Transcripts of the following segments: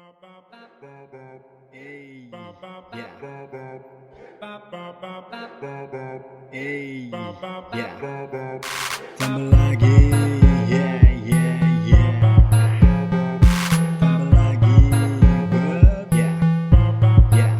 Hey, yeah. Hey, yeah. Tambah lagi, yeah, yeah, yeah. Tambah lagi, yeah, yeah.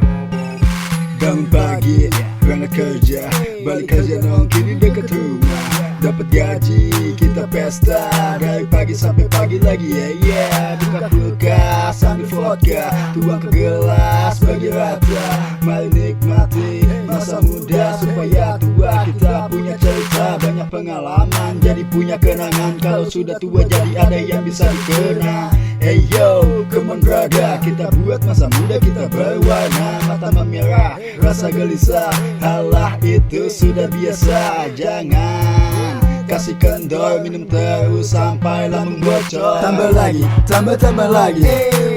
Bangun pagi, berangkat kerja, balik kerja dong kini dekat rumah. Dapat gaji, kita pesta dari pagi sampai pagi lagi, yeah, yeah. Buka kulkas, ambil vodka, tuang ke gelas, bagi rata. Mari nikmati masa muda supaya tua. Kita punya cerita, banyak pengalaman, jadi punya kenangan. Kalau sudah tua jadi ada yang bisa dikenang. Hey yo, come on brother, kita buat masa muda kita berwarna. Mata memerah, rasa gelisah, halah itu sudah biasa. Jangan kasih kendor, minum terus sampai lambung bocor. Tambah lagi, tambah lagi,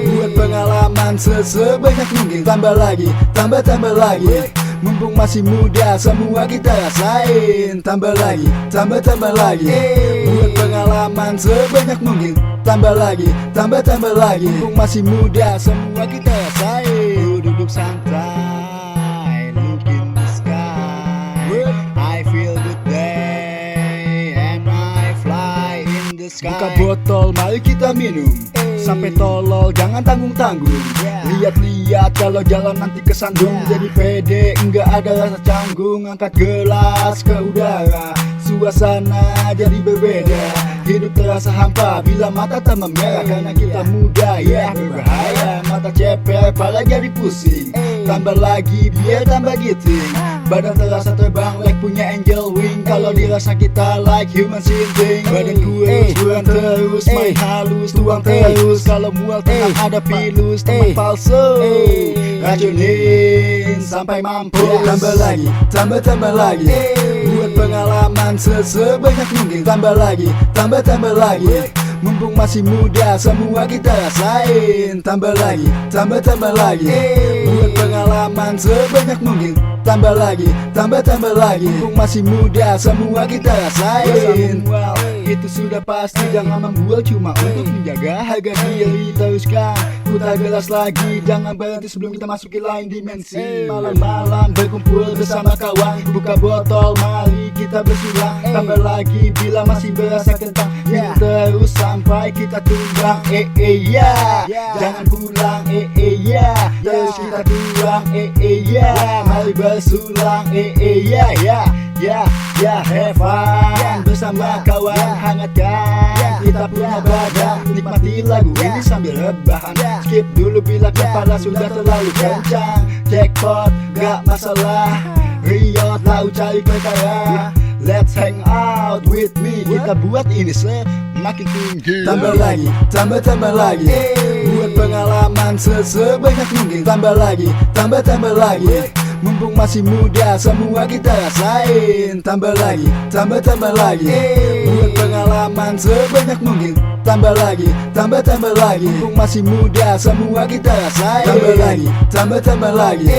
buat pengalaman sebanyak mungkin. Tambah lagi, tambah lagi, mumpung masih muda semua kita rasain. Tambah lagi, tambah lagi, buat pengalaman sebanyak mungkin. Tambah lagi, tambah lagi, mumpung masih muda semua kita rasain. Duduk santai, look in the sky, I feel good day and I fly in the sky. Buka botol, mari kita minum sampai tolol, jangan tanggung-tanggung. Lihat-lihat kalau jalan nanti kesandung. Jadi pede, enggak ada rasa canggung. Angkat gelas ke udara, suasana jadi berbeda. Hidup terasa hampa bila mata tak memerah. Karena kita muda, ya berbahaya. Mata ceper, pala jadi pusing. Tambah lagi biar tambah giting. Badan terasa terbang like punya angel wing. Kalau dirasa kita like human sinting. Badan kurus, kurang terus, main halus, tuang terus. Kalau mual tenang ada pilus, teman palsu racunin sampai mampu. Tambah lagi, tambah lagi, buat pengalaman sebanyak mungkin. Tambah lagi, tambah lagi, mumpung masih muda semua kita rasain. Tambah lagi, tambah lagi, buat pengalaman sebanyak mungkin. Tambah lagi, tambah lagi, mumpung masih muda semua kita rasain. Itu sudah pasti, jangan membual cuma untuk menjaga harga diri. Teruskan putar gelas lagi, jangan berhenti sebelum kita masuki lain dimensi. Malam-malam berkumpul bersama kawan, buka botol, mari kita bersulang. Tambah lagi bila masih berasa kentang, minum terus sampai kita tumbang. Ya, jangan pulang, ya, terus kita tumbang. Ya, mari bersulang. Ya, have fun bersama kawan, hangatkan kita punya badan. Nikmati lagu ini sambil rebahan. Skip dulu bila kepala sudah terlalu kencang. Jackpot, gak masalah. Riot, lau cari perkara. Let's hang out with me. Kita buat ini semakin tinggi. Tambah lagi, tambah lagi, buat pengalaman sebanyak mungkin. Tambah lagi, tambah lagi, mumpung masih muda semua kita rasain. Tambah lagi, tambah lagi, buat pengalaman sebanyak mungkin. Tambah lagi, tambah lagi, mumpung masih muda semua kita rasain. Tambah lagi, tambah lagi,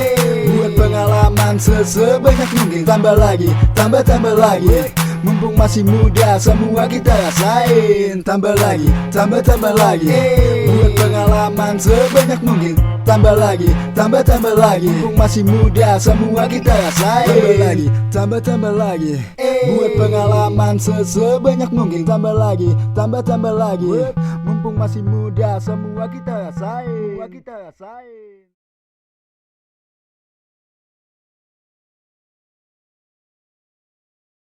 buat pengalaman sebanyak mungkin. Tambah lagi, tambah lagi, mumpung masih muda semua kita rasain. Tambah lagi, tambah lagi, buat pengalaman sebanyak mungkin. Tambah lagi, tambah lagi, mumpung masih muda semua kita rasain. Tambah lagi, tambah lagi, buat pengalaman sebanyak mungkin. Tambah lagi, tambah lagi, mumpung masih muda semua kita rasain.